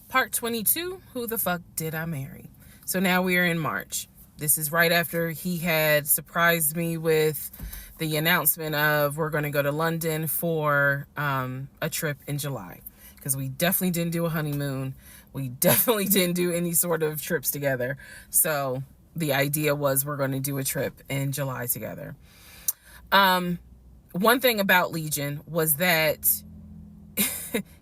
Part 22, who the fuck did I marry? So now we are in March. This is right after he had surprised me with the announcement of we're going to go to London for a trip in July. Because we definitely didn't do a honeymoon. We definitely didn't do any sort of trips together. So the idea was we're going to do a trip in July together. One thing about Legion was that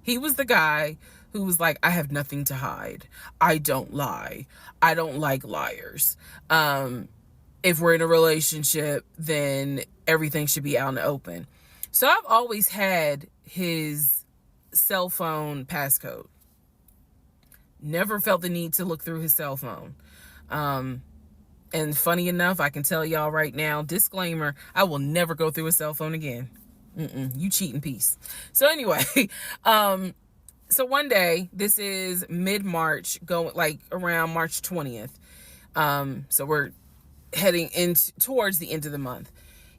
he was the guy who was like, I have nothing to hide. I don't lie. I don't like liars. If we're in a relationship, then everything should be out in the open. So I've always had his cell phone passcode. Never felt the need to look through his cell phone. And funny enough, I can tell y'all right now, disclaimer, I will never go through a cell phone again. You cheating piece. So anyway, so one day, this is mid-March, going like around March 20th. So we're heading towards the end of the month.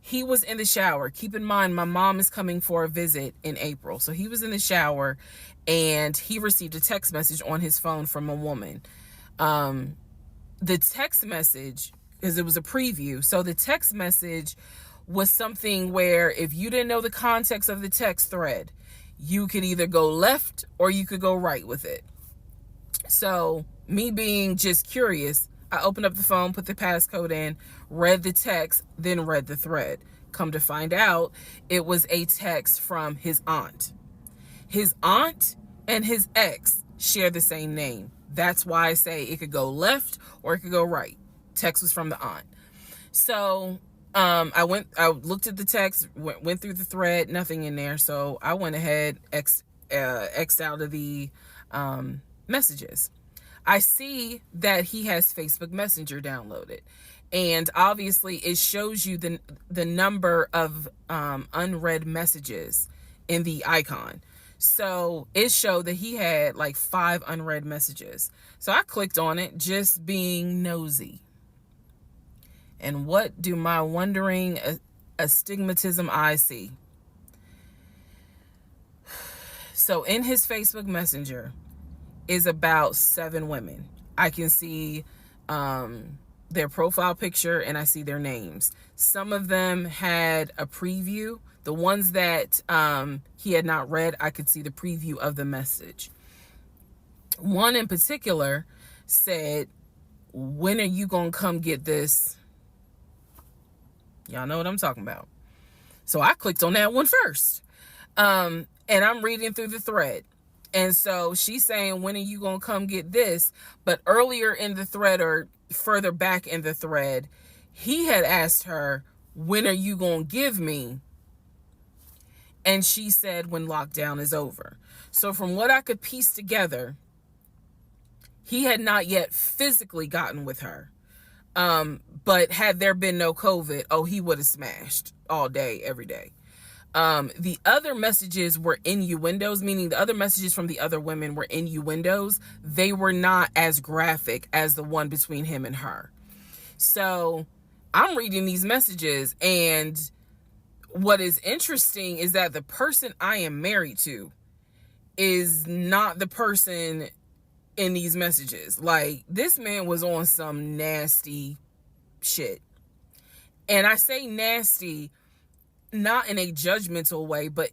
He was in the shower. Keep in mind, my mom is coming for a visit in April. So he was in the shower and he received a text message on his phone from a woman. The text message, because it was a preview. So the text message was something where if you didn't know the context of the text thread, you could either go left or you could go right with it. So me being just curious, I opened up the phone, put the passcode in, read the text, then read the thread. Come to find out, it was a text from his aunt. His aunt and his ex share the same name. That's why I say it could go left or it could go right. Text was from the aunt. So I looked at the text, went through the thread, nothing in there. So I went ahead, X out of the messages. I see that he has Facebook Messenger downloaded. And obviously it shows you the number of unread messages in the icon. So it showed that he had like 5 unread messages. So I clicked on it, just being nosy. And what do my wondering astigmatism eyes see? So in his Facebook Messenger is about 7 women. I can see their profile picture and I see their names. Some of them had a preview. The ones that he had not read, I could see the preview of the message. One in particular said, when are you gonna come get this? Y'all know what I'm talking about. So I clicked on that one first. And I'm reading through the thread. And so she's saying, when are you going to come get this? But earlier in the thread, or further back in the thread, he had asked her, when are you going to give me? And she said, when lockdown is over. So from what I could piece together, he had not yet physically gotten with her. But had there been no COVID, he would have smashed all day, every day. The other messages were innuendos, meaning the other messages from the other women were innuendos. They were not as graphic as the one between him and her. So I'm reading these messages, and what is interesting is that the person I am married to is not the person in these messages. Like, this man was on some nasty shit. And I say nasty not in a judgmental way, but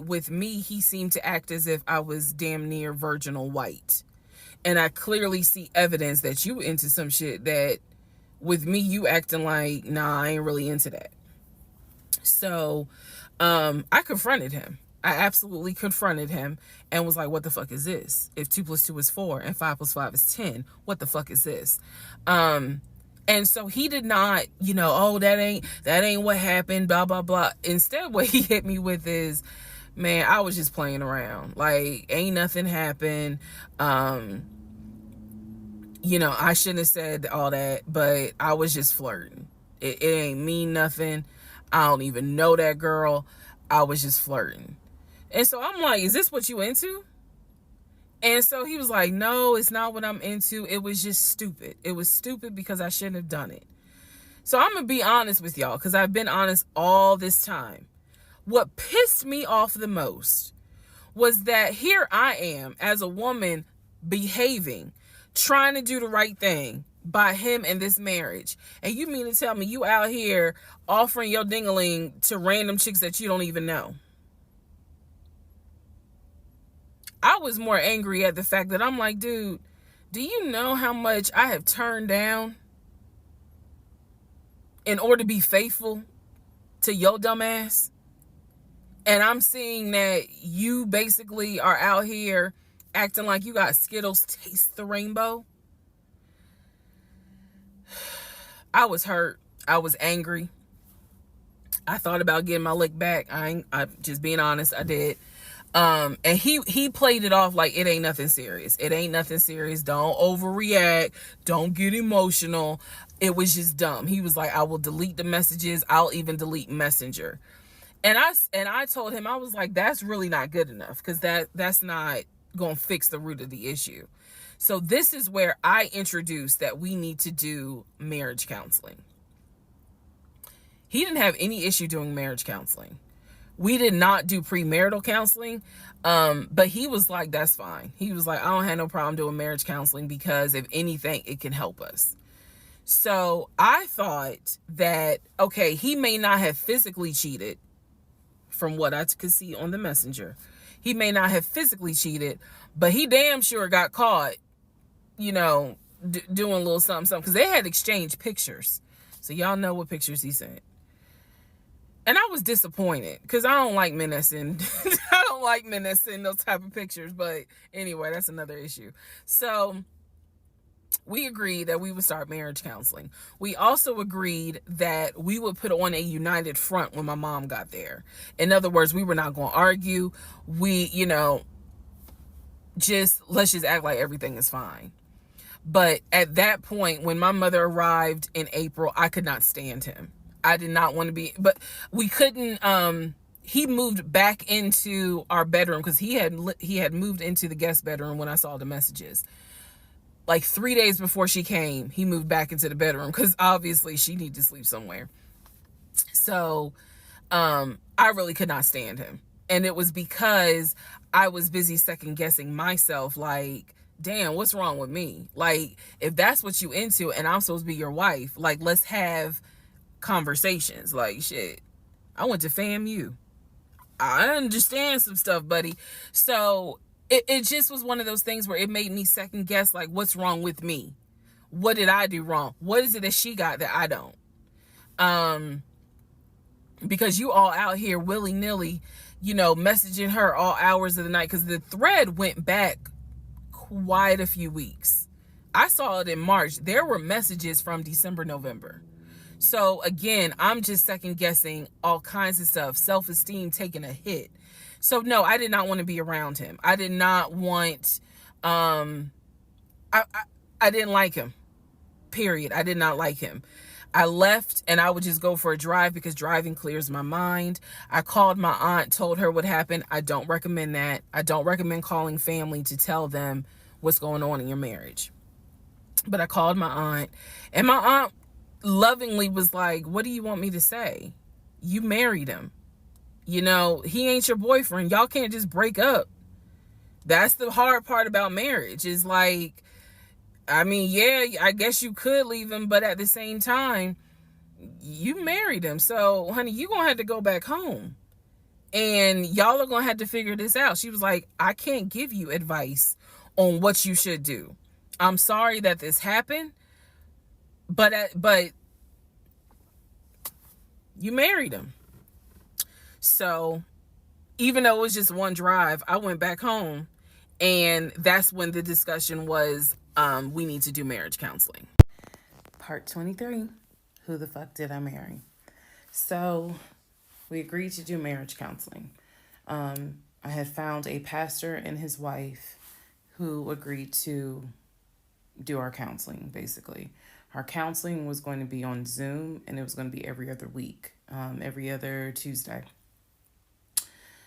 with me, he seemed to act as if I was damn near virginal white. And I clearly see evidence that you into some shit that with me, you acting like, nah, I ain't really into that. So I confronted him. I absolutely confronted him and was like, what the fuck is this? If 2 + 2 is 4 and 5 + 5 is 10, what the fuck is this? And so he did not, that ain't what happened, blah, blah, blah. Instead, what he hit me with is, man, I was just playing around. Like, ain't nothing happened. I shouldn't have said all that, but I was just flirting. It ain't mean nothing. I don't even know that girl. I was just flirting. And so I'm like, is this what you into? And so he was like, no, it's not what I'm into. It was just stupid. It was stupid because I shouldn't have done it. So I'm going to be honest with y'all, because I've been honest all this time. What pissed me off the most was that here I am as a woman behaving, trying to do the right thing by him and this marriage. And you mean to tell me you out here offering your dingaling to random chicks that you don't even know? I was more angry at the fact that I'm like, dude, do you know how much I have turned down in order to be faithful to your dumb ass? And I'm seeing that you basically are out here acting like you got Skittles taste the rainbow. I was hurt. I was angry. I thought about getting my lick back. I'm just being honest. I did. And he played it off like it ain't nothing serious. It ain't nothing serious. Don't overreact. Don't get emotional. It was just dumb. He was like, I will delete the messages. I'll even delete Messenger. And I told him, I was like, that's really not good enough, because that's not going to fix the root of the issue. So this is where I introduced that we need to do marriage counseling. He didn't have any issue doing marriage counseling. We did not do premarital counseling, but he was like, that's fine. He was like, I don't have no problem doing marriage counseling because if anything, it can help us. So I thought that, okay, he may not have physically cheated from what I could see on the messenger. He may not have physically cheated, but he damn sure got caught, doing a little something, because they had exchanged pictures. So y'all know what pictures he sent. And I was disappointed because I don't like men that send I don't like men that send those type of pictures. But anyway, that's another issue. So we agreed that we would start marriage counseling. We also agreed that we would put on a united front when my mom got there. In other words, we were not going to argue. We, let's just act like everything is fine. But at that point, when my mother arrived in April, I could not stand him. I did not want to be, but we couldn't, he moved back into our bedroom because he had moved into the guest bedroom when I saw the messages. Like 3 days before she came, he moved back into the bedroom because obviously she needed to sleep somewhere. So, I really could not stand him. And it was because I was busy second guessing myself, like, damn, what's wrong with me? Like, if that's what you into and I'm supposed to be your wife, like, let's have conversations. Like, shit, I went to FAMU. I understand some stuff, buddy. So it just was one of those things where it made me second guess, like, what's wrong with me? What did I do wrong? What is it that she got that I don't? Because you all out here willy-nilly, messaging her all hours of the night, because the thread went back quite a few weeks. I saw it in March. There were messages from December, November. So again, I'm just second guessing all kinds of stuff, self-esteem taking a hit. So no, I did not want to be around him. I did not want, I didn't like him, period. I did not like him. I left and I would just go for a drive because driving clears my mind. I called my aunt, told her what happened. I don't recommend that. I don't recommend calling family to tell them what's going on in your marriage. But I called my aunt, and my aunt lovingly was like, what do you want me to say? You married him. He ain't your boyfriend. Y'all can't just break up. That's the hard part about marriage, is like, I mean, yeah, I guess you could leave him, but at the same time, you married him. So, honey, you're going to have to go back home. And y'all are going to have to figure this out. She was like, I can't give you advice on what you should do. I'm sorry that this happened, but you married him. So even though it was just one drive, I went back home, and that's when the discussion was, we need to do marriage counseling. Part 23, who the fuck did I marry? So we agreed to do marriage counseling. I had found a pastor and his wife who agreed to do our counseling, basically. Our counseling was going to be on Zoom, and it was going to be every other week, every other Tuesday.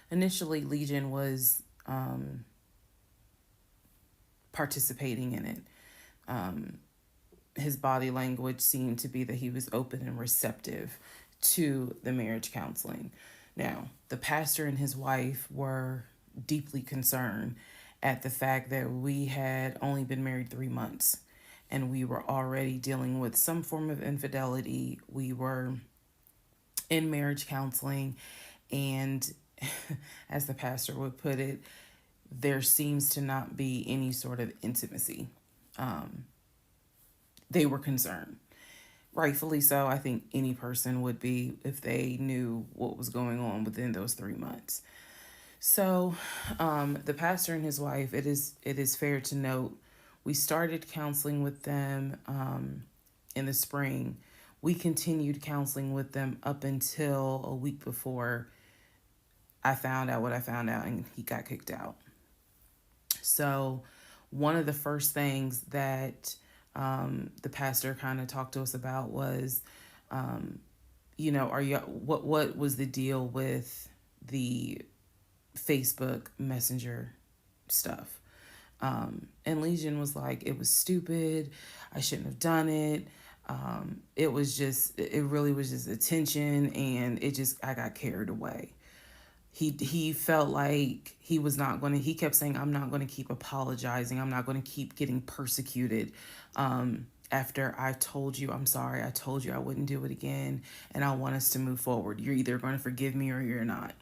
Initially, Legion was participating in it. His body language seemed to be that he was open and receptive to the marriage counseling. Now, the pastor and his wife were deeply concerned, at the fact that we had only been married 3 months and we were already dealing with some form of infidelity. We were in marriage counseling, and as the pastor would put it, there seems to not be any sort of intimacy. Um, they were concerned. Rightfully so. I think any person would be if they knew what was going on within those 3 months. So, the pastor and his wife, it is fair to note, we started counseling with them in the spring. We continued counseling with them up until a week before I found out what I found out, and he got kicked out. So, one of the first things that the pastor kind of talked to us about was, are you what was the deal with the Facebook Messenger stuff? And Legion was like, it was stupid. I shouldn't have done it. It really was just attention, and I got carried away. He felt like he was not going to, he kept saying, I'm not going to keep apologizing. I'm not going to keep getting persecuted. After I told you, I'm sorry, I told you I wouldn't do it again, and I want us to move forward. You're either going to forgive me or you're not.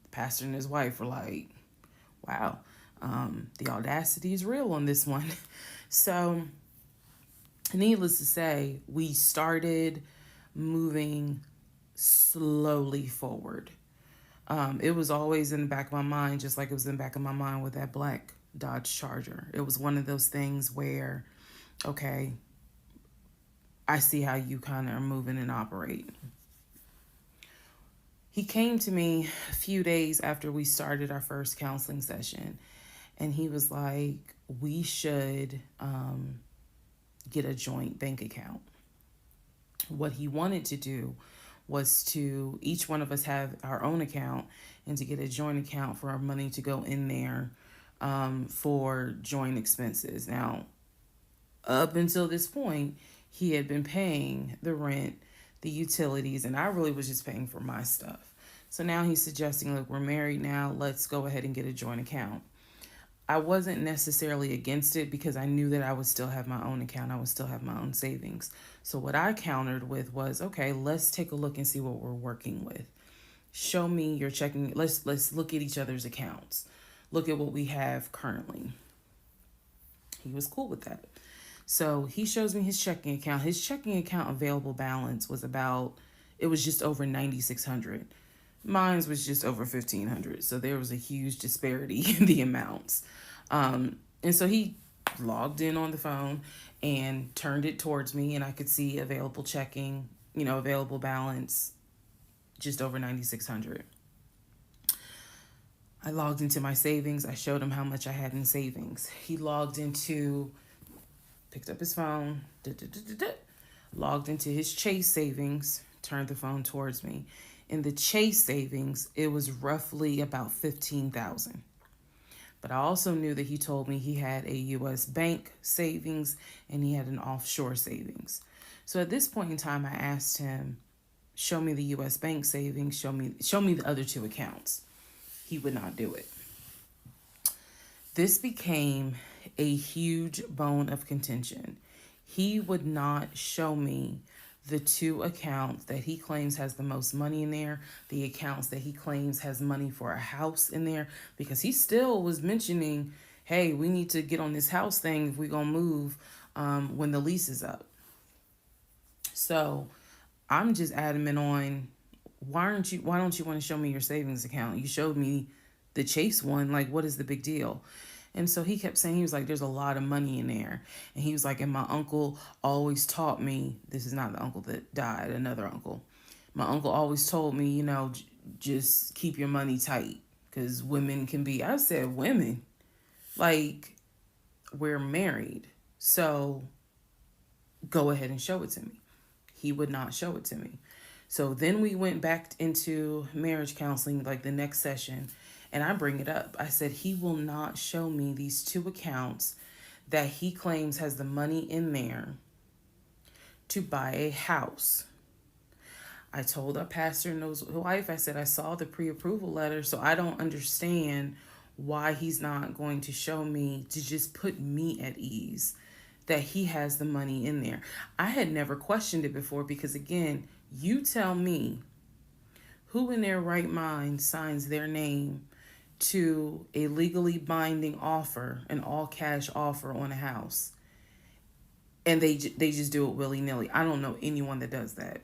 The pastor and his wife were like, wow, the audacity is real on this one. So, needless to say, we started moving slowly forward. It was always in the back of my mind, just like it was in the back of my mind with that black Dodge Charger. It was one of those things where, okay, I see how you kind of are moving and operating. He came to me a few days after we started our first counseling session, and he was like, we should get a joint bank account. What he wanted to do was to each one of us have our own account, and to get a joint account for our money to go in there for joint expenses. Now, up until this point, he had been paying the rent, the utilities, and I really was just paying for my stuff. So now he's suggesting, look, we're married now, let's go ahead and get a joint account. I wasn't necessarily against it because I knew that I would still have my own account. I would still have my own savings. So what I countered with was, okay, let's take a look and see what we're working with. Show me your checking. Let's look at each other's accounts. Look at what we have currently. He was cool with that. So he shows me his checking account. His checking account available balance was it was just over $9,600. Mine was just over $1,500. So there was a huge disparity in the amounts. And so he logged in on the phone and turned it towards me, and I could see available checking, available balance, just over $9,600. I logged into my savings. I showed him how much I had in savings. He picked up his phone, logged into his Chase savings, turned the phone towards me. In the Chase savings, it was roughly about $15,000. But I also knew that he told me he had a U.S. bank savings and he had an offshore savings. So at this point in time, I asked him, show me the U.S. bank savings, show me the other two accounts. He would not do it. This became a huge bone of contention. He would not show me the two accounts that he claims has the most money in there, the accounts that he claims has money for a house in there, because he still was mentioning, hey, we need to get on this house thing if we're going to move when the lease is up. So I'm just adamant on, why don't you want to show me your savings account? You showed me the Chase one. Like, what is the big deal? And so he kept saying, he was like, there's a lot of money in there. And he was like, and my uncle always taught me, this is not the uncle that died, another uncle. My uncle always told me, just keep your money tight, because women can be, I said, women? Like, we're married. So go ahead and show it to me. He would not show it to me. So then we went back into marriage counseling, like the next session. And I bring it up. I said, he will not show me these two accounts that he claims has the money in there to buy a house. I told our pastor and his wife, I said, I saw the pre-approval letter, so I don't understand why he's not going to show me to just put me at ease that he has the money in there. I had never questioned it before because, again, you tell me who in their right mind signs their name to a legally binding offer, an all cash offer on a house, and they just do it willy nilly. I don't know anyone that does that.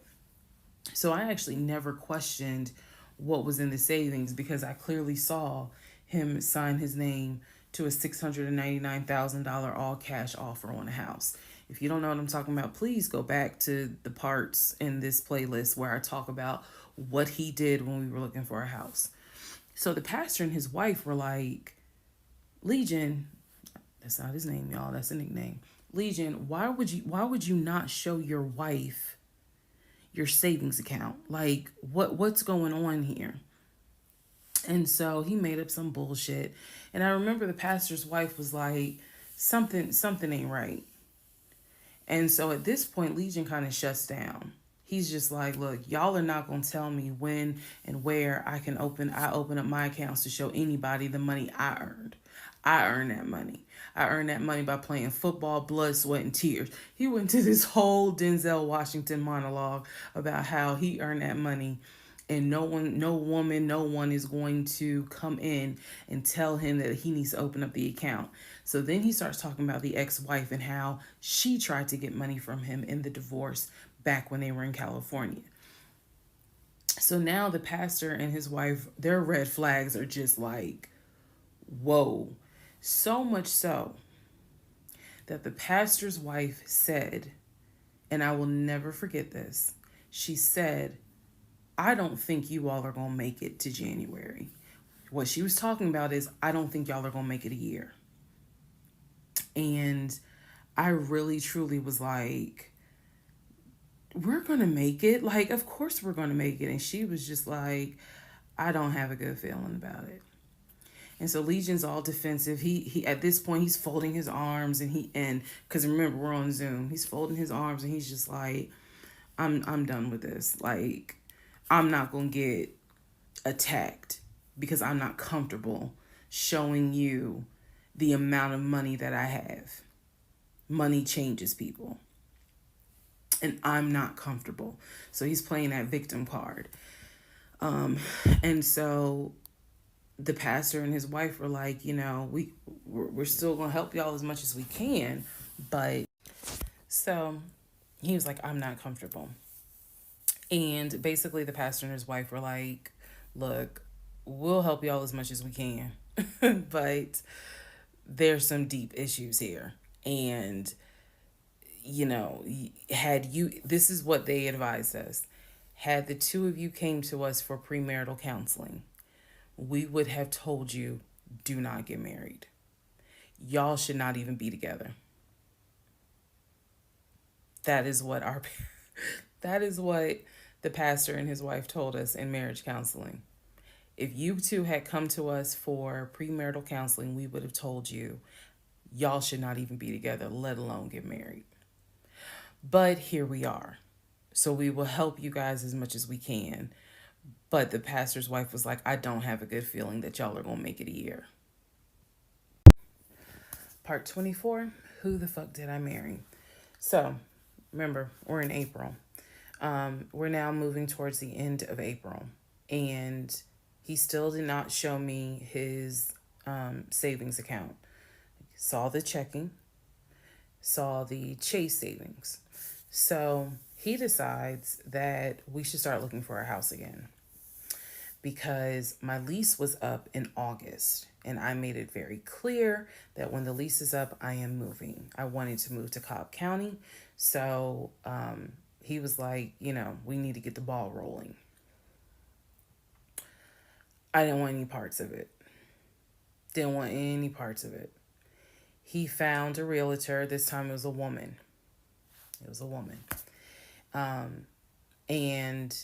So I actually never questioned what was in the savings because I clearly saw him sign his name to a $699,000 all cash offer on a house. If you don't know what I'm talking about, please go back to the parts in this playlist where I talk about what he did when we were looking for a house. So the pastor and his wife were like, Legion, that's not his name, y'all, that's a nickname. Legion, why would you not show your wife your savings account? Like, what's going on here? And so he made up some bullshit. And I remember the pastor's wife was like, something ain't right. And so at this point, Legion kind of shuts down. He's just like, look, y'all are not going to tell me when and where I open up my accounts to show anybody the money I earned. I earned that money. I earned that money by playing football, blood, sweat, and tears. He went to this whole Denzel Washington monologue about how he earned that money, and no one, no woman, no one is going to come in and tell him that he needs to open up the account. So then he starts talking about the ex-wife and how she tried to get money from him in the divorce back when they were in California. So now the pastor and his wife, their red flags are just like, whoa. So much so that the pastor's wife said, and I will never forget this, she said, I don't think you all are going to make it to January. What she was talking about is, I don't think y'all are going to make it a year. And I really, truly was like, we're going to make it. Like, of course we're going to make it. And she was just like, I don't have a good feeling about it. And so Legion's all defensive. He at this point he's folding his arms and because remember we're on Zoom. He's folding his arms and he's just like, I'm done with this. Like, I'm not gonna get attacked because I'm not comfortable showing you the amount of money that I have. Money changes people. And I'm not comfortable. So he's playing that victim card. And so the pastor and his wife were like, we're still gonna help y'all as much as we can, but so he was like, I'm not comfortable. And basically the pastor and his wife were like, look, we'll help y'all as much as we can, but there's some deep issues here. And this is what they advised us, had the two of you came to us for premarital counseling, we would have told you, do not get married. Y'all should not even be together. That is what that is what the pastor and his wife told us in marriage counseling. If you two had come to us for premarital counseling, we would have told you, y'all should not even be together, let alone get married. But here we are. So we will help you guys as much as we can. But the pastor's wife was like, I don't have a good feeling that y'all are going to make it a year. Part 24, who the fuck did I marry? So, remember, we're in April. We're now moving towards the end of April. And he still did not show me his savings account. Saw the checking, saw the Chase savings. So he decides that we should start looking for a house again, because my lease was up in August and I made it very clear that when the lease is up, I am moving. I wanted to move to Cobb County. So he was like, we need to get the ball rolling. I didn't want any parts of it. Didn't want any parts of it. He found a realtor. This time it was a woman. It was a woman. And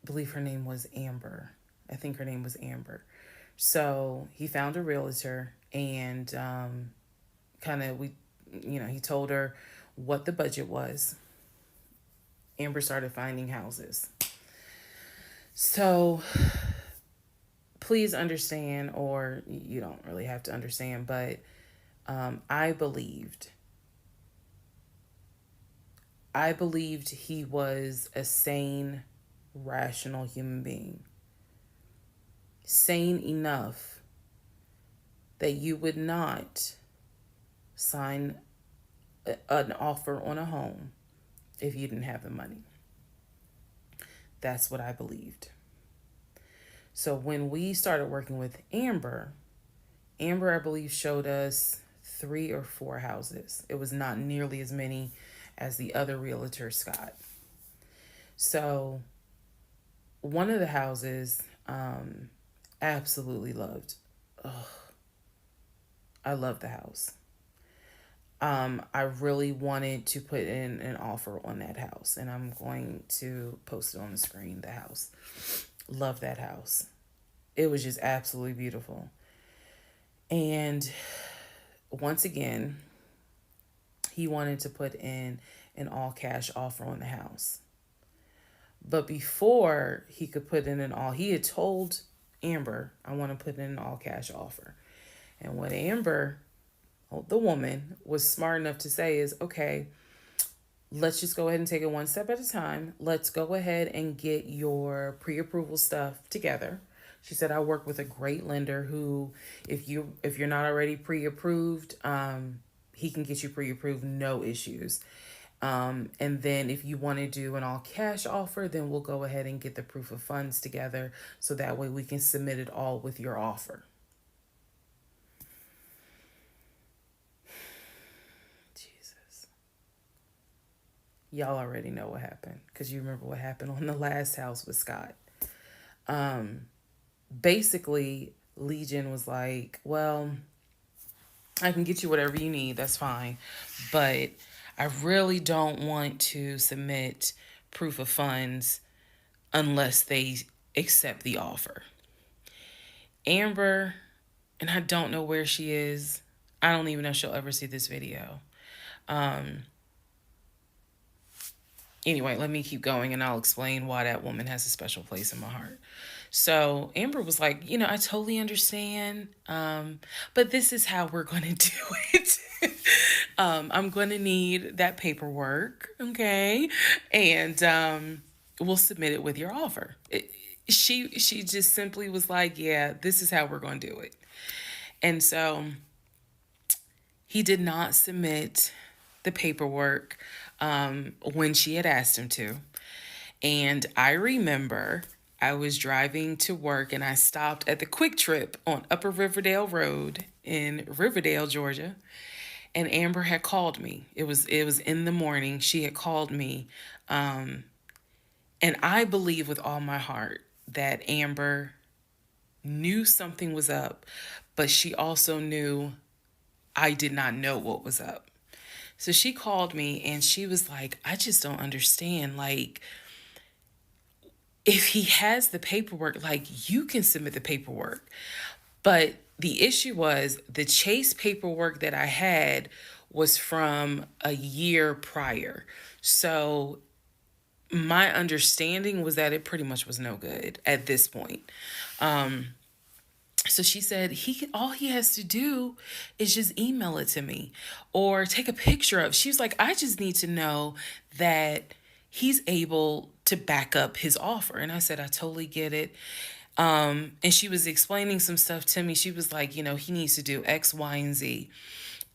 I believe her name was Amber. I think her name was Amber. So he found a realtor and he told her what the budget was. Amber started finding houses. So please understand, or you don't really have to understand, but I believed. I believed he was a sane, rational human being. Sane enough that you would not sign an offer on a home if you didn't have the money. That's what I believed. So when we started working with Amber, I believe, showed us 3 or 4 houses. It was not nearly as many as the other realtor, Scott. So one of the houses, absolutely loved. Ugh, I love the house. I really wanted to put in an offer on that house, and I'm going to post it on the screen. The house, love that house. It was just absolutely beautiful. And once again, he wanted to put in an all cash offer on the house. But before he could put in an all, he had told Amber, I want to put in an all cash offer. And what Amber, the woman, was smart enough to say is, okay, let's just go ahead and take it one step at a time. Let's go ahead and get your pre-approval stuff together. She said, I work with a great lender who, if you're not already pre-approved, he can get you pre-approved, no issues. And then if you want to do an all cash offer, then we'll go ahead and get the proof of funds together so that way we can submit it all with your offer. Jesus. Y'all already know what happened because you remember what happened on the last house with Scott. Basically, Legion was like, well, I can get you whatever you need. That's fine. But I really don't want to submit proof of funds unless they accept the offer. Amber, and I don't know where she is. I don't even know if she'll ever see this video. Anyway, let me keep going and I'll explain why that woman has a special place in my heart. So Amber was like, I totally understand, but this is how we're going to do it. I'm going to need that paperwork, okay? And we'll submit it with your offer. She just simply was like, yeah, this is how we're going to do it. And so he did not submit the paperwork when she had asked him to. And I remember I was driving to work and I stopped at the Quick Trip on Upper Riverdale Road in Riverdale, Georgia. And Amber had called me. It was in the morning. She had called me. And I believe with all my heart that Amber knew something was up, but she also knew I did not know what was up. So she called me and she was like, I just don't understand. Like, if he has the paperwork, like, you can submit the paperwork. But the issue was the Chase paperwork that I had was from a year prior. So my understanding was that it pretty much was no good at this point. So she said all he has to do is just email it to me or take a picture of. She was like, I just need to know that he's able to back up his offer. And I said, I totally get it. And she was explaining some stuff to me. She was like, he needs to do X, Y, and Z.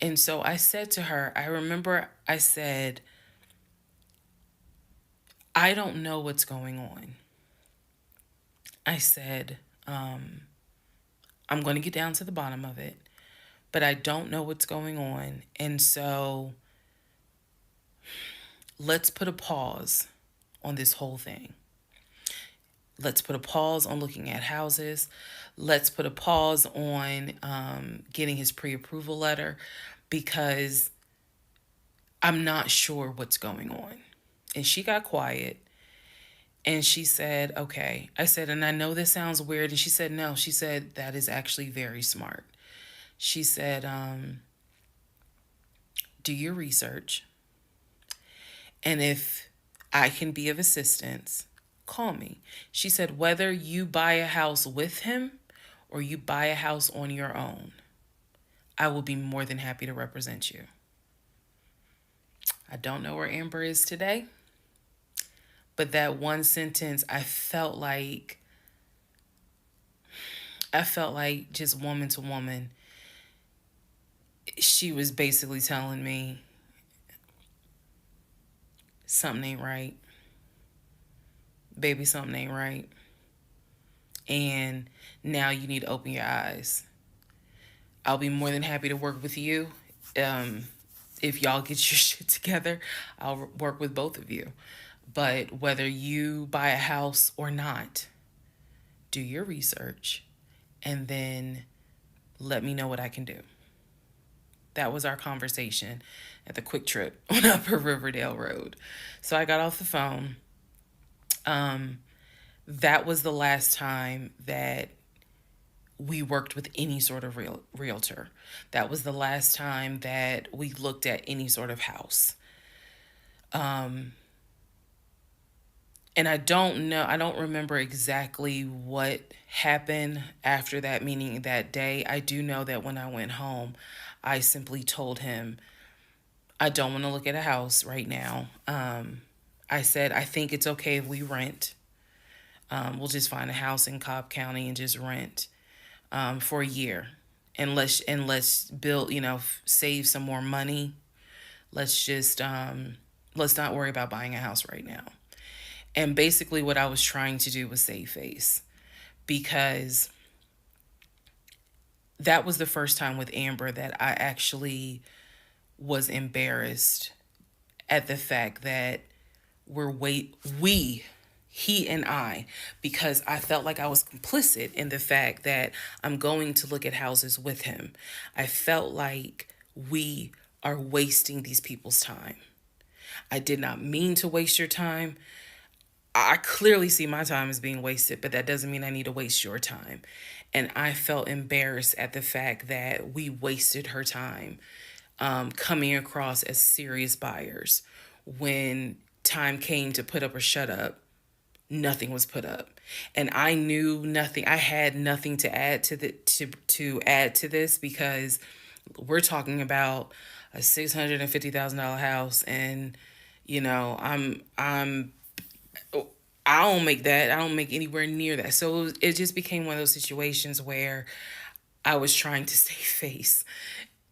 And so I said to her, I remember I said, I don't know what's going on. I said, I'm going to get down to the bottom of it, but I don't know what's going on. And so let's put a pause on this whole thing. Let's put a pause on looking at houses. Let's put a pause on getting his pre-approval letter because I'm not sure what's going on. And she got quiet and she said, okay. I said, and I know this sounds weird. And she said, no. She said, that is actually very smart. She said, do your research. And if I can be of assistance, call me. She said, whether you buy a house with him or you buy a house on your own, I will be more than happy to represent you. I don't know where Amber is today, but that one sentence, I felt like just woman to woman, she was basically telling me something ain't right. Baby, something ain't right. And now you need to open your eyes. I'll be more than happy to work with you. Um, if y'all get your shit together, I'll work with both of you. But whether you buy a house or not, do your research and then let me know what I can do. That was our conversation at the Quick Trip on Upper Riverdale Road. So I got off the phone. That was the last time that we worked with any sort of realtor. That was the last time that we looked at any sort of house. And I don't remember exactly what happened after that, meaning that day. I do know that when I went home, I simply told him, I don't want to look at a house right now. I said, I think it's okay if we rent. We'll just find a house in Cobb County and just rent for a year. And let's build, save some more money. Let's not worry about buying a house right now. And basically what I was trying to do was save face, because that was the first time with Amber that I actually was embarrassed at the fact that he and I, because I felt like I was complicit in the fact that I'm going to look at houses with him. I felt like we are wasting these people's time. I did not mean to waste your time. I clearly see my time as being wasted, but that doesn't mean I need to waste your time. And I felt embarrassed at the fact that we wasted her time coming across as serious buyers. When time came to put up or shut up, nothing was put up. And I knew nothing. I had nothing to add to add to this, because we're talking about a $650,000 house, and I don't make that. I don't make anywhere near that. So it just became one of those situations where I was trying to save face.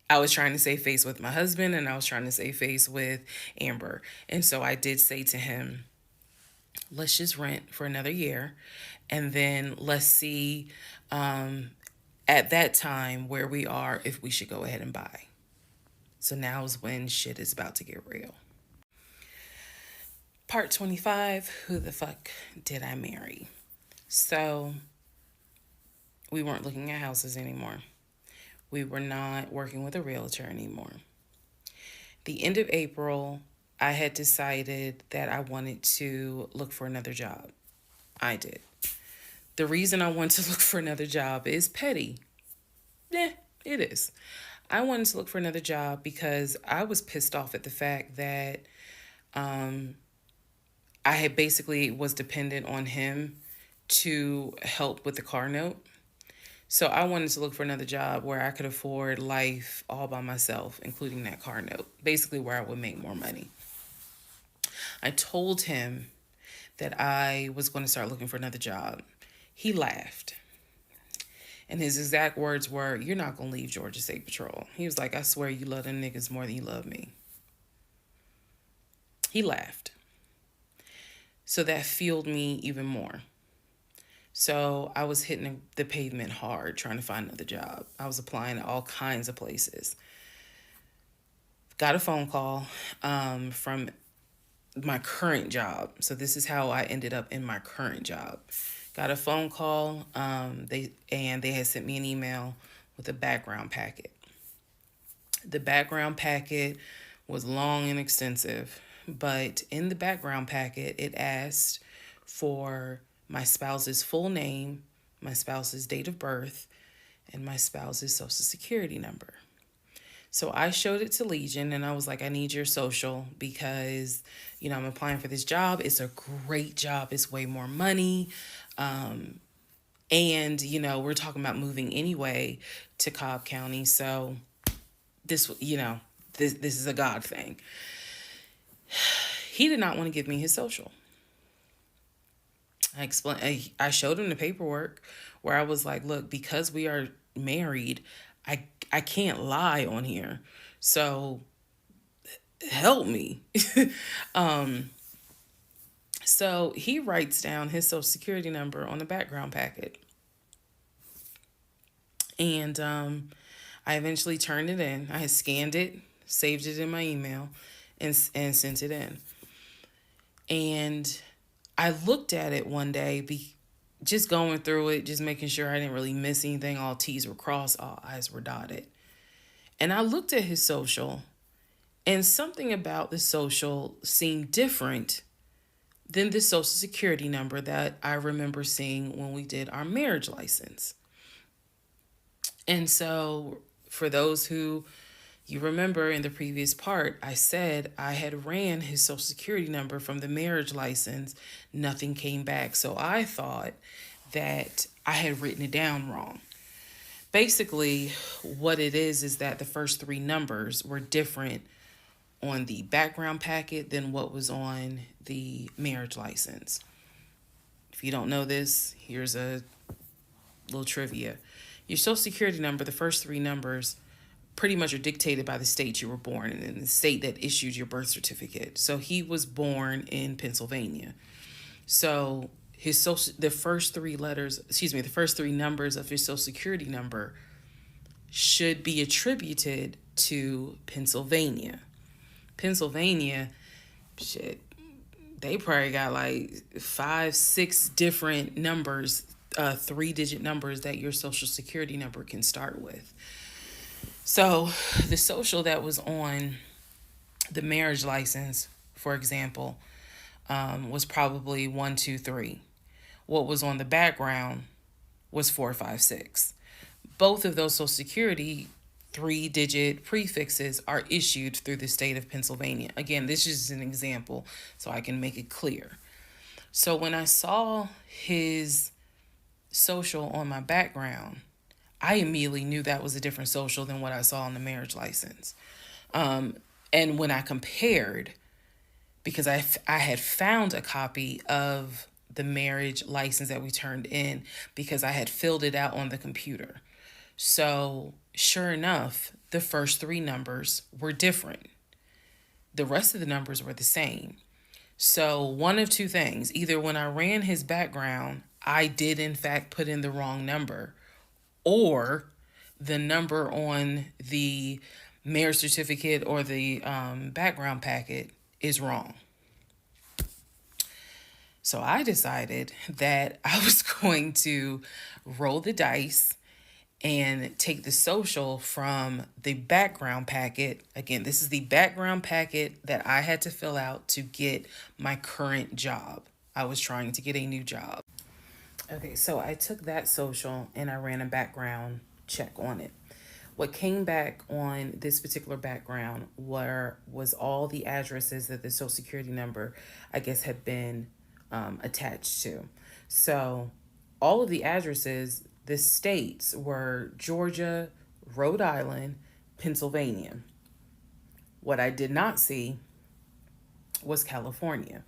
I was trying to save face with my husband, and I was trying to save face with Amber. And so I did say to him, let's just rent for another year, and then let's see at that time where we are, if we should go ahead and buy. So now is when shit is about to get real. Part 25, who the fuck did I marry? So we weren't looking at houses anymore. We were not working with a realtor anymore. The end of April, I had decided that I wanted to look for another job. I did. The reason I wanted to look for another job is petty. Yeah, it is. I wanted to look for another job because I was pissed off at the fact that I had basically was dependent on him to help with the car note. So I wanted to look for another job where I could afford life all by myself, including that car note, basically where I would make more money. I told him that I was going to start looking for another job. He laughed. And his exact words were, "You're not going to leave Georgia State Patrol." He was like, "I swear you love them niggas more than you love me." He laughed. So that fueled me even more. So I was hitting the pavement hard trying to find another job. I was applying to all kinds of places. Got a phone call from my current job. So this is how I ended up in my current job. Got a phone call. They had sent me an email with a background packet. The background packet was long and extensive, but in the background packet, it asked for my spouse's full name, my spouse's date of birth, and my spouse's social security number. So I showed it to Legion, and I was like, I need your social because, I'm applying for this job. It's a great job. It's way more money. And, we're talking about moving anyway to Cobb County. So this, this is a God thing. He did not want to give me his social. I showed him the paperwork where I was like, look, because we are married, I can't lie on here. So help me. So he writes down his social security number on the background packet. And I eventually turned it in. I had scanned it, saved it in my email, and sent it in. And I looked at it one day, just going through it, just making sure I didn't really miss anything. All T's were crossed, all I's were dotted. And I looked at his social, and something about the social seemed different than the social security number that I remember seeing when we did our marriage license. And so, for those who you remember in the previous part, I said I had ran his social security number from the marriage license. Nothing came back. So I thought that I had written it down wrong. Basically, what it is that the first three numbers were different on the background packet than what was on the marriage license. If you don't know this, here's a little trivia. Your social security number, the first three numbers, pretty much are dictated by the state you were born in, the state that issued your birth certificate. So he was born in Pennsylvania. So the first three numbers of his social security number should be attributed to Pennsylvania. Pennsylvania, shit, they probably got like 5-6 different numbers, 3-digit numbers that your social security number can start with. So the social that was on the marriage license, for example, was probably 123. What was on the background was 456. Both of those social security 3-digit prefixes are issued through the state of Pennsylvania. Again, this is an example so I can make it clear. So when I saw his social on my background, I immediately knew that was a different social than what I saw on the marriage license. And when I compared, because I had found a copy of the marriage license that we turned in because I had filled it out on the computer. So sure enough, the first three numbers were different. The rest of the numbers were the same. So one of two things: either when I ran his background, I did in fact put in the wrong number, or the number on the marriage certificate or the background packet is wrong. So I decided that I was going to roll the dice and take the social from the background packet. Again, this is the background packet that I had to fill out to get my current job. I was trying to get a new job. Okay, so I took that social and I ran a background check on it. What came back on this particular background was all the addresses that the social security number, I guess, had been attached to. So all of the addresses, the states were Georgia, Rhode Island, Pennsylvania. What I did not see was California.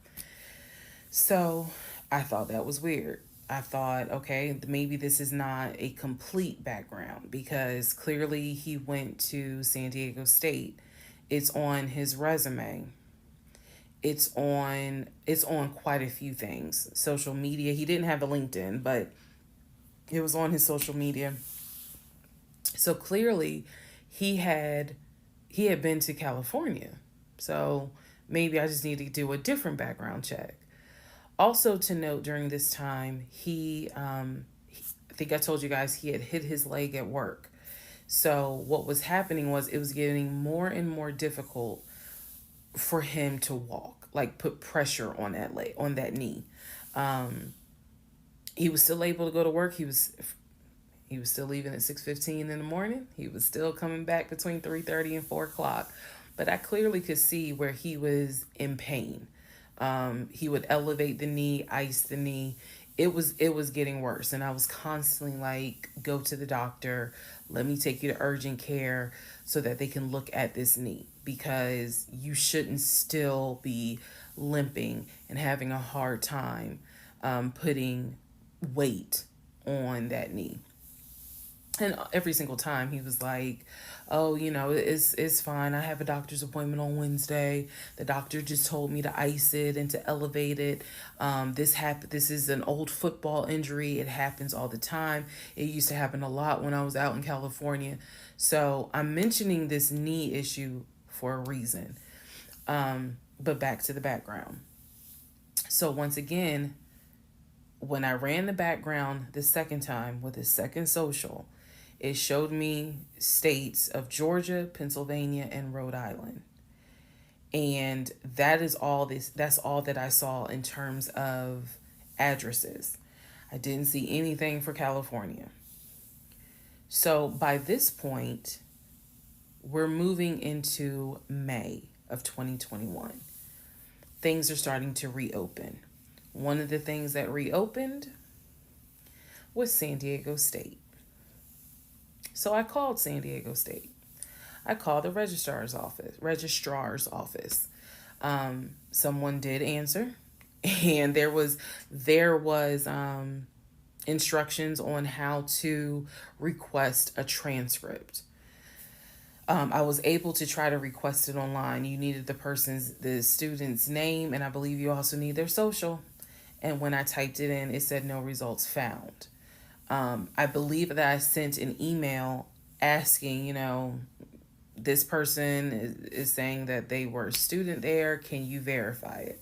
So I thought that was weird. I thought, okay, maybe this is not a complete background because clearly he went to San Diego State. It's on his resume. It's on quite a few things. Social media. He didn't have a LinkedIn, but it was on his social media. So clearly he had been to California. So maybe I just need to do a different background check. Also to note, during this time, I think I told you guys he had hit his leg at work. So what was happening was it was getting more and more difficult for him to walk, like put pressure on that leg, on that knee. He was still able to go to work. He was still leaving at 6:15 in the morning. He was still coming back between 3:30 and 4 o'clock. But I clearly could see where he was in pain. He would elevate the knee, ice the knee. it was getting worse, and I was constantly like, go to the doctor, let me take you to urgent care so that they can look at this knee, because you shouldn't still be limping and having a hard time putting weight on that knee. And every single time he was like, oh, it's fine, I have a doctor's appointment on Wednesday, the doctor just told me to ice it and to elevate it. This is an old football injury, it happens all the time, it used to happen a lot when I was out in California. So I'm mentioning this knee issue for a reason. But back to the background. So once again, when I ran the background the second time with his second social, it showed me states of Georgia, Pennsylvania, and Rhode Island. And that's all that I saw in terms of addresses. I didn't see anything for California. So by this point, we're moving into May of 2021. Things are starting to reopen. One of the things that reopened was San Diego State. So I called San Diego State. I called the registrar's office. Someone did answer, and there was instructions on how to request a transcript. I was able to try to request it online. You needed the student's name, and I believe you also need their social. And when I typed it in, it said no results found. I believe that I sent an email asking, this person is saying that they were a student there. Can you verify it?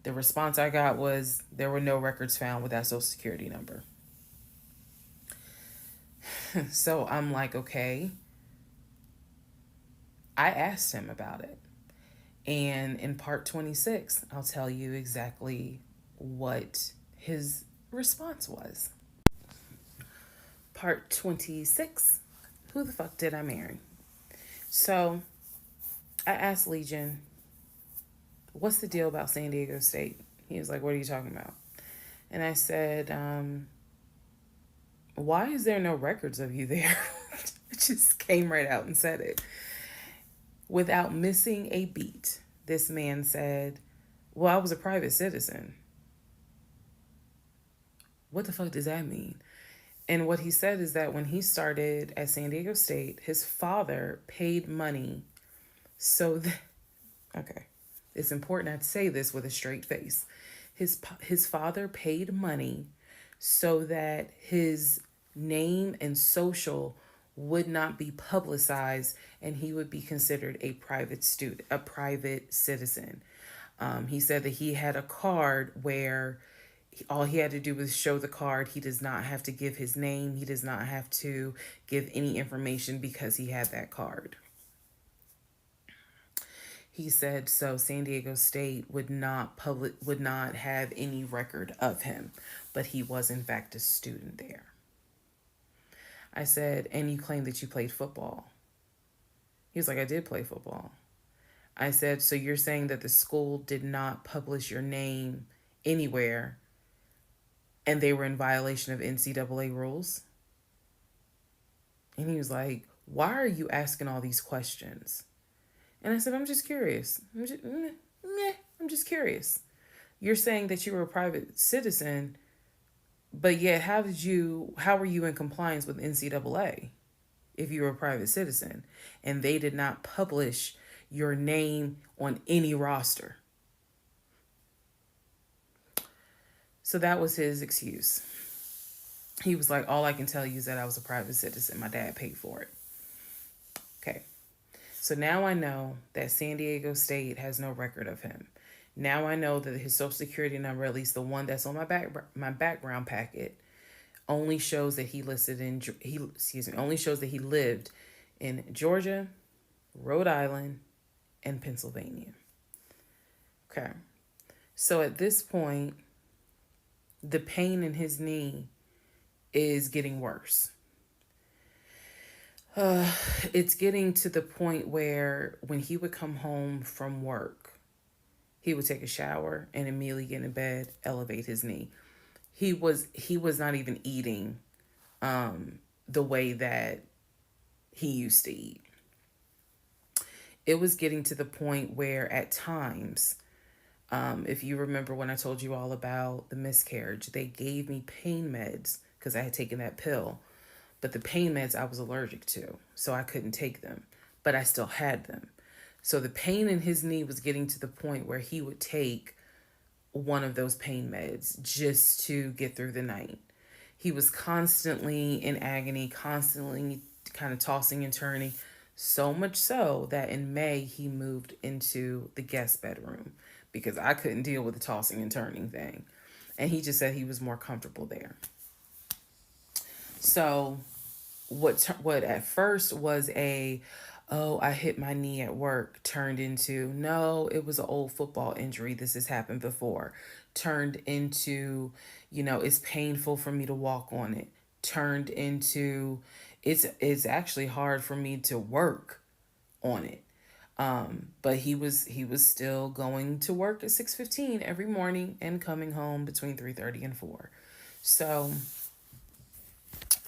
The response I got was there were no records found with that social security number. So I'm like, okay. I asked him about it. And in part 26, I'll tell you exactly what his response was. Part 26, who the fuck did I marry? So I asked Legion, what's the deal about San Diego State? He was like, what are you talking about? And I said, why is there no records of you there? It just came right out and said it. Without missing a beat, this man said, well, I was a private citizen. What the fuck does that mean? And what he said is that when he started at San Diego State, his father paid money so that, okay, it's important I say this with a straight face. His father paid money so that his name and social would not be publicized and he would be considered a private citizen. He said that he had a card where all he had to do was show the card. He does not have to give his name. He does not have to give any information because he had that card. He said so San Diego State would not have any record of him, but he was in fact a student there. I said, and you claim that you played football. He was like, I did play football. I said, so you're saying that the school did not publish your name anywhere and they were in violation of NCAA rules? And he was like, why are you asking all these questions? And I said, I'm just curious. I'm just curious. You're saying that you were a private citizen, but yet how were you in compliance with NCAA if you were a private citizen and they did not publish your name on any roster? So that was his excuse. He was like, all I can tell you is that I was a private citizen. My dad paid for it. Okay. So now I know that San Diego State has no record of him. Now I know that his social security number, at least the one that's on my background packet, only shows that he lived in Georgia, Rhode Island, and Pennsylvania. Okay. So at this point, the pain in his knee is getting worse. It's getting to the point where when he would come home from work, he would take a shower and immediately get in bed, elevate his knee. he was not even eating the way that he used to eat. It was getting to the point where at times, if you remember when I told you all about the miscarriage, they gave me pain meds because I had taken that pill. But the pain meds I was allergic to, so I couldn't take them. But I still had them. So the pain in his knee was getting to the point where he would take one of those pain meds just to get through the night. He was constantly in agony, constantly kind of tossing and turning, so much so that in May he moved into the guest bedroom because I couldn't deal with the tossing and turning thing. And he just said he was more comfortable there. So what at first was a, oh, I hit my knee at work, turned into, no, it was an old football injury, this has happened before, turned into, it's painful for me to walk on it, turned into, it's actually hard for me to work on it. But he was still going to work at 6:15 every morning and coming home between 3:30 and 4. So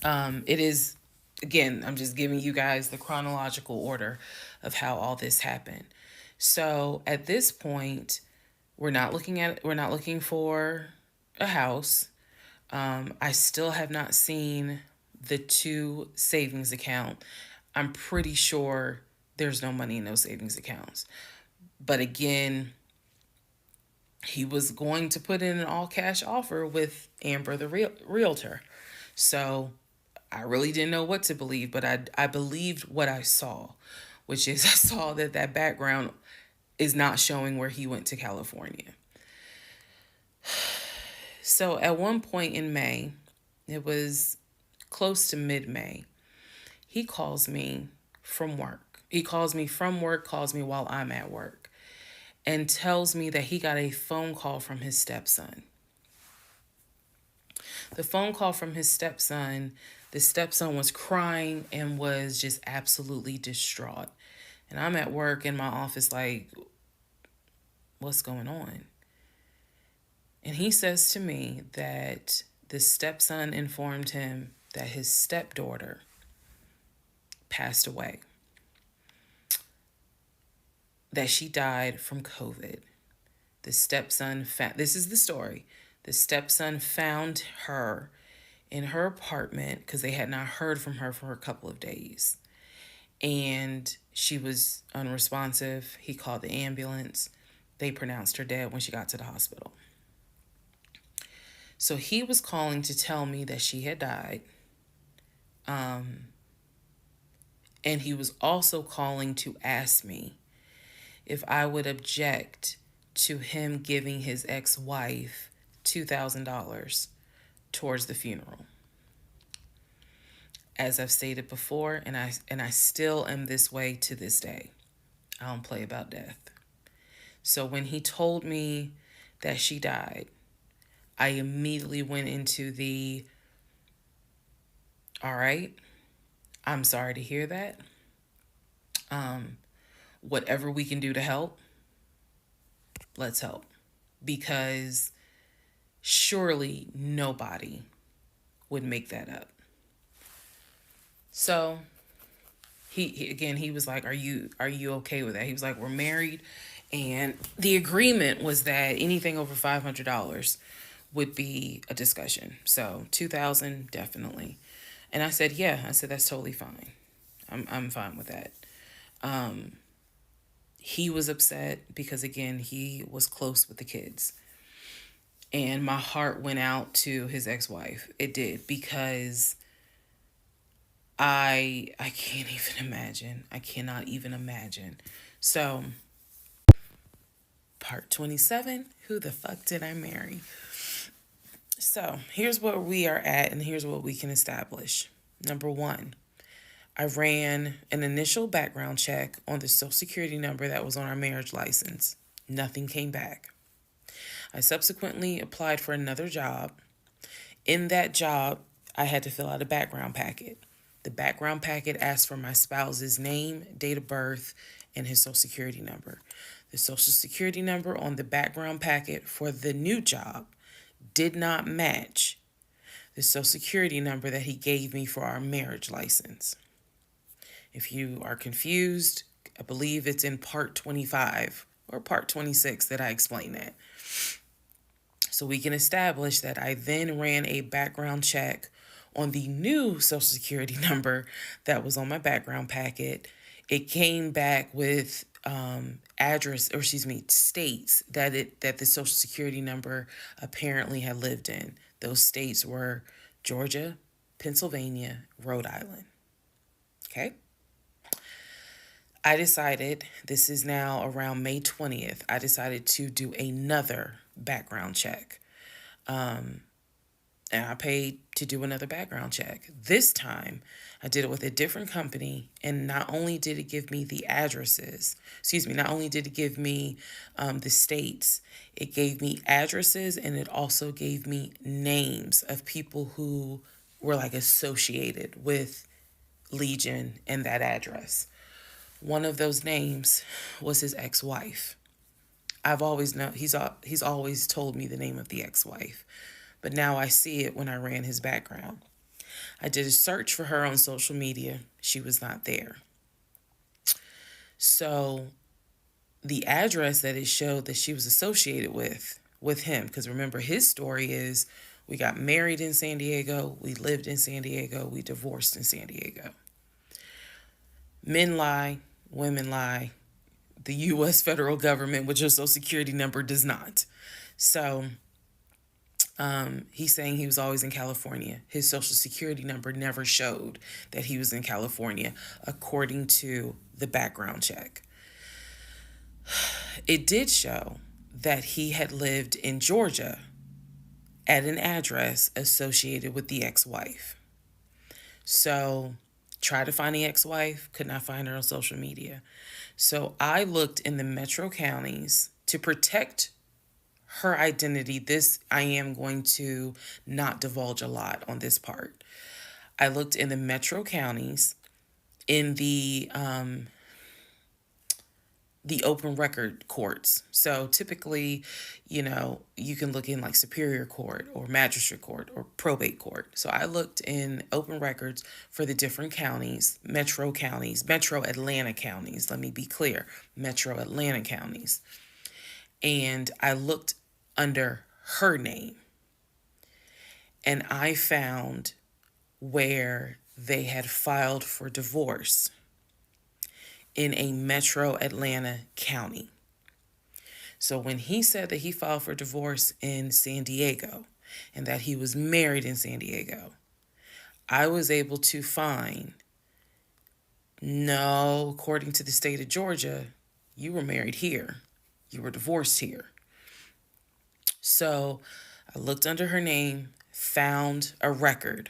it is, again, I'm just giving you guys the chronological order of how all this happened. So at this point, we're not looking for a house. I still have not seen the two savings account. I'm pretty sure there's no money in those savings accounts. But again, he was going to put in an all cash offer with Amber, the realtor. So I really didn't know what to believe, but I believed what I saw, which is I saw that that background is not showing where he went to California. So at one point in May, it was close to mid-May, he calls me from work. He calls me from work, calls me while I'm at work, and tells me that he got a phone call from his stepson. The phone call from his stepson, the stepson was crying and was just absolutely distraught. And I'm at work in my office like, what's going on? And he says to me that the stepson informed him that his stepdaughter passed away, that she died from COVID. The stepson found, this is the story, the stepson found her in her apartment because they had not heard from her for a couple of days. And she was unresponsive. He called the ambulance. They pronounced her dead when she got to the hospital. So he was calling to tell me that she had died. And he was also calling to ask me if I would object to him giving his ex-wife $2,000 towards the funeral. As I've stated before, and I still am this way to this day. I don't play about death. So when he told me that she died, I immediately went into the, all right, I'm sorry to hear that. Whatever we can do to help, let's help. Because surely nobody would make that up. So he was like, are you okay with that? He was like, we're married, and the agreement was that anything over $500 would be a discussion. So 2,000 definitely. And I said, yeah. I said, that's totally fine. I'm fine with that. He was upset because, again, he was close with the kids. And my heart went out to his ex-wife. It did, because I can't even imagine. I cannot even imagine. So, part 27, who the fuck did I marry? So, here's where we are at, and here's what we can establish. Number one, I ran an initial background check on the Social Security number that was on our marriage license. Nothing came back. I subsequently applied for another job. In that job, I had to fill out a background packet. The background packet asked for my spouse's name, date of birth, and his Social Security number. The Social Security number on the background packet for the new job did not match the social security number that he gave me for our marriage license. If you are confused, I believe it's in part 25 or part 26 that I explain that. So we can establish that I then ran a background check on the new social security number that was on my background packet. It came back with states that the social security number apparently had lived in. Those states were Georgia, Pennsylvania, Rhode Island. Okay. I decided, this is now around May 20th, I decided to do another background check. And I paid to do another background check. This time, I did it with a different company, and not only did it give me the addresses, not only did it give me the states, it gave me addresses, and it also gave me names of people who were like associated with Legion and that address. One of those names was his ex-wife. I've always known he's always told me the name of the ex-wife, but now I see it when I ran his background. I did a search for her on social media. She was not there. So the address that it showed that she was associated with him, because remember his story is we got married in San Diego, we lived in San Diego, we divorced in San Diego. Men lie, women lie. The U.S. federal government with your social security number does not. So he's saying he was always in California. His social security number never showed that he was in California, according to the background check. It did show that he had lived in Georgia at an address associated with the ex-wife. So tried to find the ex-wife, could not find her on social media. So I looked in the metro counties to protect her identity. This, I am going to not divulge a lot on this part. I looked in the metro counties in the open record courts. So typically, you can look in like Superior Court or Magistrate Court or Probate Court. So I looked in open records for the different counties, metro Atlanta counties. Let me be clear, metro Atlanta counties. And I looked under her name. And I found where they had filed for divorce in a metro Atlanta county. So when he said that he filed for divorce in San Diego and that he was married in San Diego, I was able to find, no, according to the state of Georgia, you were married here. You were divorced here. So I looked under her name, found a record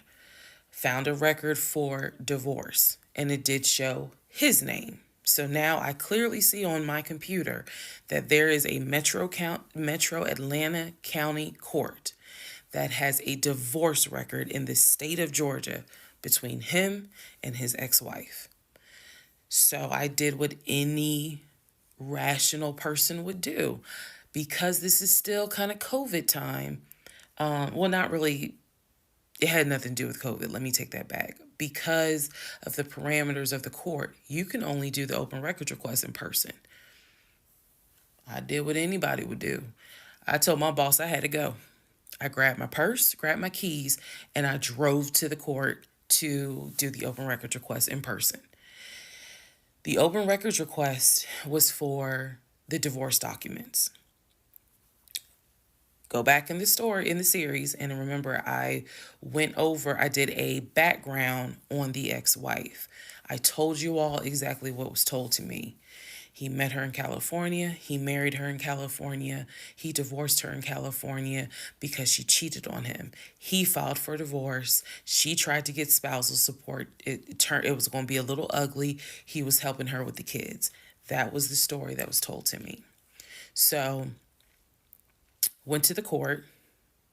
for divorce, and it did show his name. So now I clearly see on my computer that there is a metro Atlanta County Court that has a divorce record in the state of Georgia between him and his ex-wife. So I did what any rational person would do. Because this is still kind of COVID time. Well, not really. It had nothing to do with COVID. Let me take that back. Because of the parameters of the court, you can only do the open records request in person. I did what anybody would do. I told my boss I had to go. I grabbed my purse, grabbed my keys, and I drove to the court to do the open records request in person. The open records request was for the divorce documents. Go back in the series, and remember I did a background on the ex-wife. I told you all exactly what was told to me. He met her in California. He married her in California. He divorced her in California because she cheated on him. He filed for divorce. She tried to get spousal support. It was going to be a little ugly. He was helping her with the kids. That was the story that was told to me. So went to the court,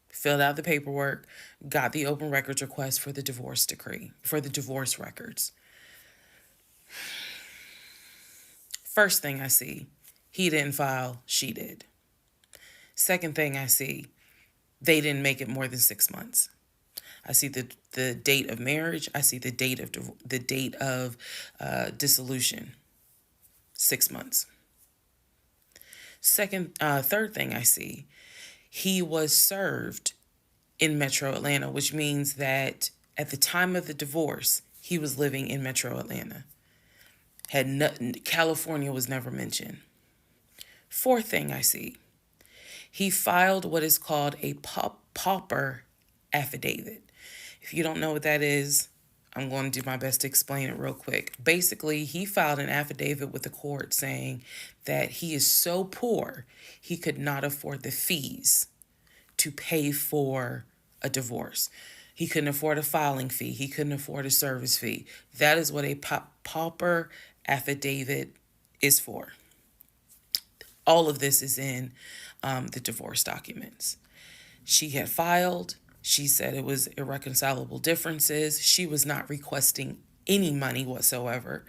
filled out the paperwork, got the open records request for the divorce decree, for the divorce records. First thing I see, he didn't file, she did. Second thing I see, They didn't make it more than 6 months. I see the date of marriage. I see the date of dissolution. 6 months. Third thing I see, he was served in Metro Atlanta, which means that at the time of the divorce, he was living in Metro Atlanta. California was never mentioned. Fourth thing I see, he filed what is called a pauper affidavit. If you don't know what that is, I'm going to do my best to explain it real quick. Basically, he filed an affidavit with the court saying that he is so poor, he could not afford the fees to pay for a divorce. He couldn't afford a filing fee. He couldn't afford a service fee. That is what a pauper affidavit is for. All of this is in the divorce documents. She had filed. She said it was irreconcilable differences. She was not requesting any money whatsoever.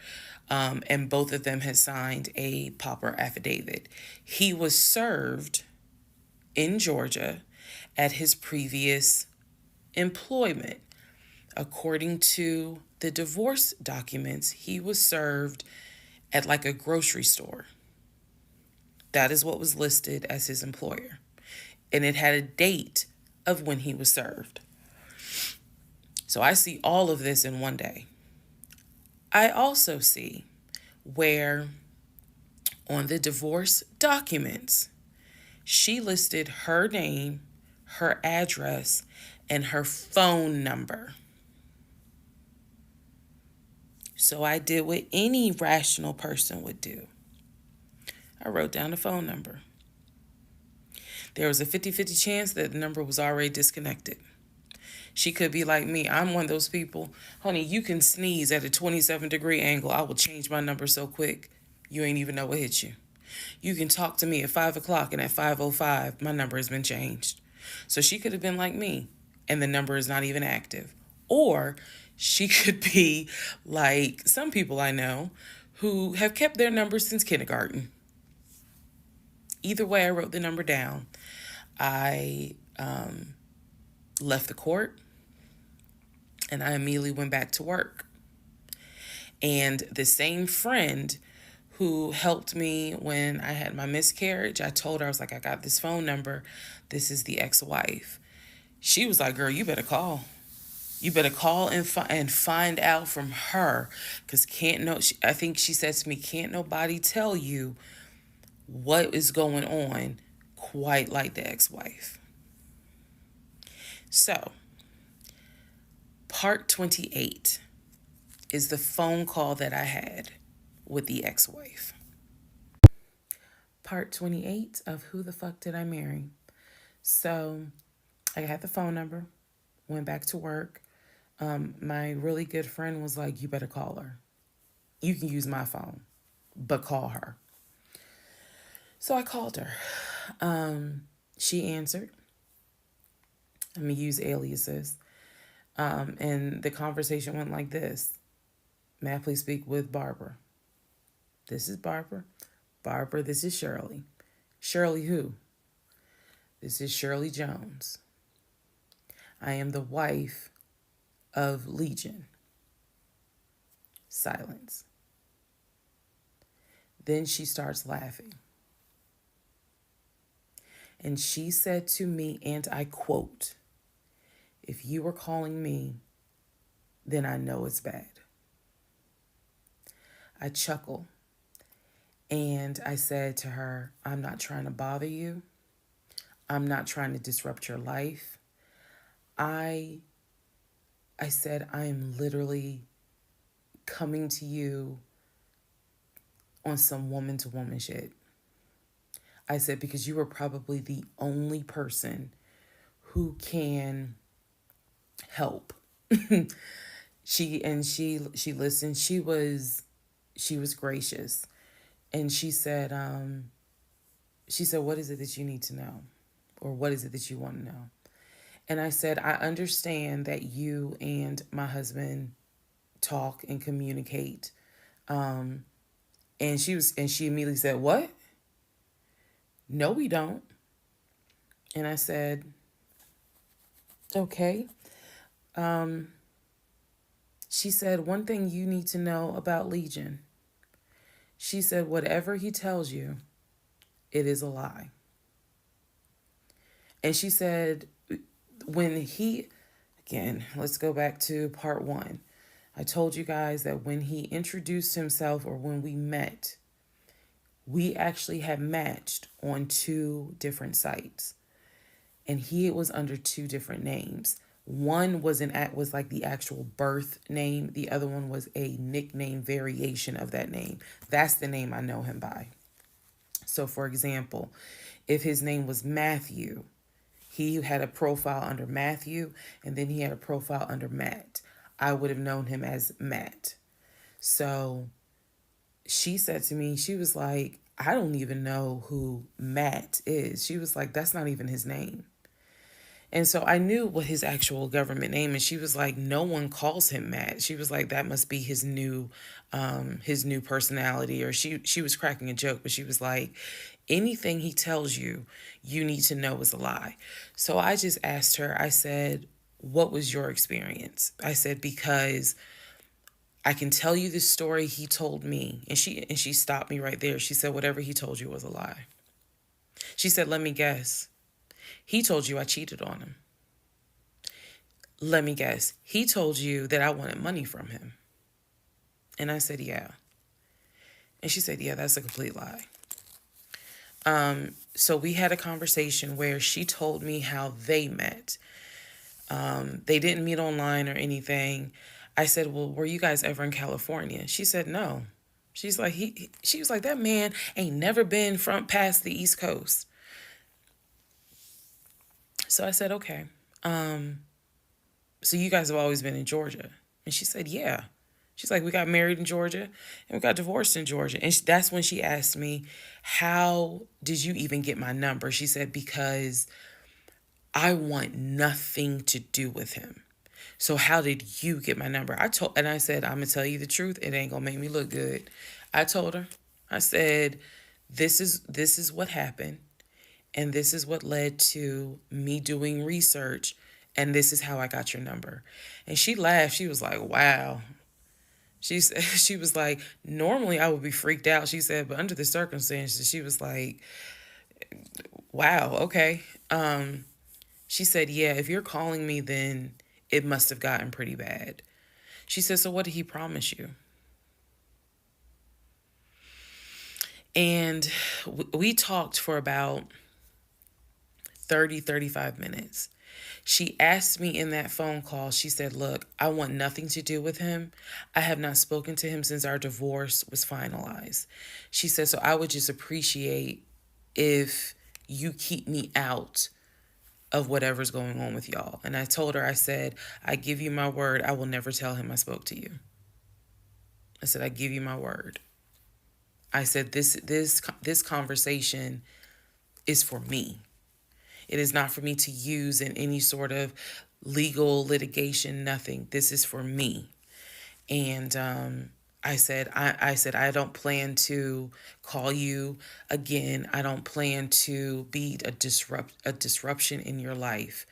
And both of them had signed a pauper affidavit. He was served in Georgia at his previous employment. According to the divorce documents, he was served at like a grocery store. That is what was listed as his employer. And it had a date of when he was served. So I see all of this in one day. I also see where on the divorce documents, she listed her name, her address, and her phone number. So I did what any rational person would do. I wrote down the phone number. There was a 50-50 chance that the number was already disconnected. She could be like me. I'm one of those people. Honey, you can sneeze at a 27-degree angle. I will change my number so quick, you ain't even know what hit you. You can talk to me at 5 o'clock, and at 5:05, my number has been changed. So she could have been like me, and the number is not even active. Or she could be like some people I know who have kept their number since kindergarten. Either way, I wrote the number down. I left the court, and I immediately went back to work. And the same friend who helped me when I had my miscarriage, I told her, I was like, I got this phone number. This is the ex-wife. She was like, girl, you better call. You better call and find out from her. Because I think she said to me, can't nobody tell you what is going on quite like the ex-wife. So, part 28 is the phone call that I had with the ex-wife. Part 28 of Who the Fuck Did I Marry? So, I had the phone number, went back to work. My really good friend was like, you better call her. You can use my phone, but call her. So I called her. She answered. I'm going to use aliases. And the conversation went like this. May I please speak with Barbara? This is Barbara. Barbara, this is Shirley. Shirley who? This is Shirley Jones. I am the wife of Legion. Silence. Then she starts laughing. And she said to me, and I quote, if you were calling me, then I know it's bad. I chuckle and I said to her, I'm not trying to bother you. I'm not trying to disrupt your life. I said, I am literally coming to you on some woman-to-woman shit. I said, because you are probably the only person who can help. She listened. She was gracious. And she said, what is it that you need to know? Or what is it that you want to know? And I said, I understand that you and my husband talk and communicate. And she immediately said, what? No, we don't. And I said, Okay. She said, one thing you need to know about Legion. She said, whatever he tells you, it is a lie. And she said, when he, again, let's go back to part one. I told you guys that when he introduced himself or when we met, we actually had matched on two different sites. And he was under two different names. One was like the actual birth name. The other one was a nickname variation of that name. That's the name I know him by. So for example, if his name was Matthew, he had a profile under Matthew and then he had a profile under Matt. I would have known him as Matt. So she said to me, she was like, I don't even know who Matt is. She was like, that's not even his name. And so I knew what his actual government name is. She was like, no one calls him Matt. She was like, that must be his new personality. Or she was cracking a joke, but she was like, anything he tells you, you need to know is a lie. So I just asked her, I said, what was your experience? I said, because I can tell you the story he told me. And she stopped me right there. She said, whatever he told you was a lie. She said, let me guess. He told you I cheated on him. Let me guess. He told you that I wanted money from him. And I said, yeah. And she said, yeah, that's a complete lie. So we had a conversation where she told me how they met. They didn't meet online or anything. I said, well, were you guys ever in California? She said, no. She's like, she was like, that man ain't never been from past the East Coast. So I said, okay. So you guys have always been in Georgia? And she said, yeah. She's like, we got married in Georgia and we got divorced in Georgia. And that's when she asked me, how did you even get my number? She said, because I want nothing to do with him. So how did you get my number? I said, I'm going to tell you the truth. It ain't going to make me look good. I told her, I said, this is what happened. And this is what led to me doing research. And this is how I got your number. And she laughed. She was like, wow. She was like, normally I would be freaked out. She said, but under the circumstances, she was like, wow, okay. She said, yeah, if you're calling me, then it must have gotten pretty bad. She said, so what did he promise you? And we talked for about 35 minutes. She asked me in that phone call, she said, look, I want nothing to do with him. I have not spoken to him since our divorce was finalized. She said, so I would just appreciate if you keep me out of whatever's going on with y'all. And I told her, I said, I give you my word, I will never tell him I spoke to you. I said, I give you my word. I said, this conversation is for me. It is not for me to use in any sort of legal litigation, nothing. This is for me. And I said, I don't plan to call you again. I don't plan to be a disruption in your life.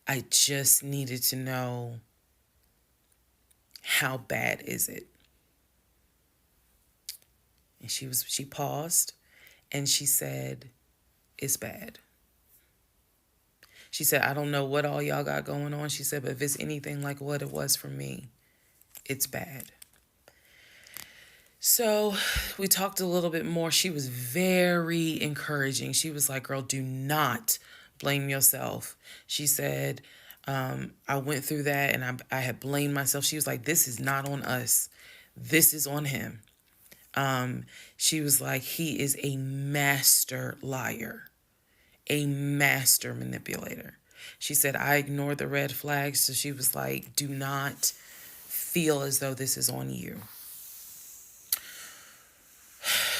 I just needed to know, how bad is it? And she paused and she said, it's bad. She said, I don't know what all y'all got going on. She said, but if it's anything like what it was for me, it's bad. So we talked a little bit more. She was very encouraging. She was like, girl, do not blame yourself. She said, I went through that and I had blamed myself. She was like, this is not on us. This is on him. She was like, he is a master liar, a master manipulator. She said, I ignored the red flags. So she was like, do not feel as though this is on you.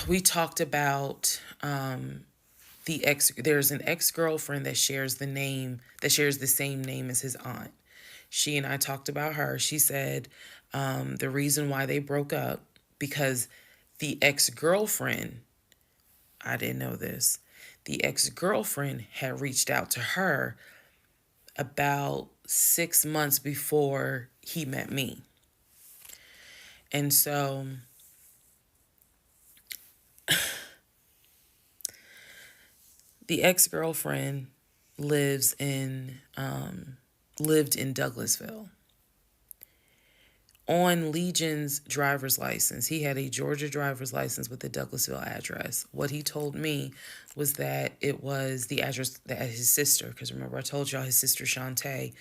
We talked about there's an ex-girlfriend that shares the same name as his aunt. She and I talked about her. She said the reason why they broke up, because the ex-girlfriend, I didn't know this, the ex-girlfriend had reached out to her about 6 months before he met me. And so the ex-girlfriend lives in lived in Douglasville. On Legion's driver's license, he had a Georgia driver's license with the Douglasville address. What he told me was that it was the address that his sister, because remember I told y'all his sister Shantae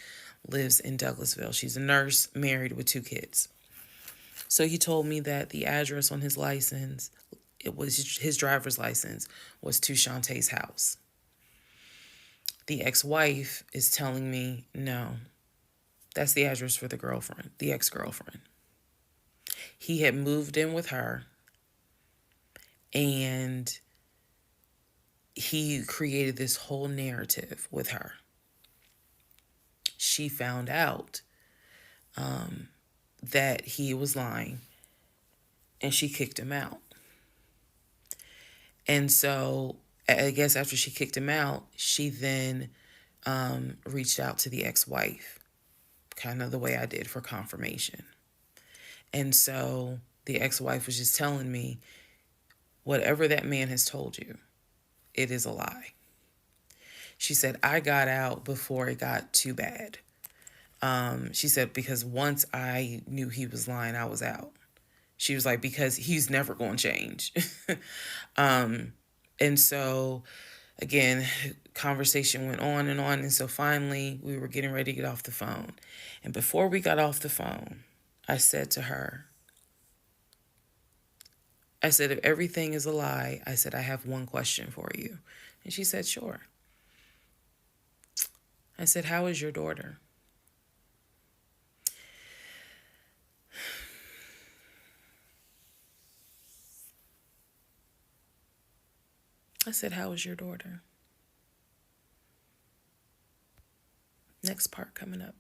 lives in Douglasville. She's a nurse, married with 2 kids. So he told me that the address on his license, it was his driver's license, was to Shantae's house. The ex-wife is telling me, no, that's the address for the girlfriend, the ex-girlfriend. He had moved in with her and he created this whole narrative with her. She found out that he was lying and she kicked him out. And so I guess after she kicked him out, she then reached out to the ex-wife, kind of the way I did, for confirmation. And so the ex-wife was just telling me, whatever that man has told you, it is a lie. She said, I got out before it got too bad. She said, because once I knew he was lying, I was out. She was like, because he's never going to change. And so, again, conversation went on and on. And so finally, we were getting ready to get off the phone. And before we got off the phone, I said to her, I said, if everything is a lie, I said, I have one question for you. And she said, sure. I said, how is your daughter? I said, how is your daughter? Next part coming up.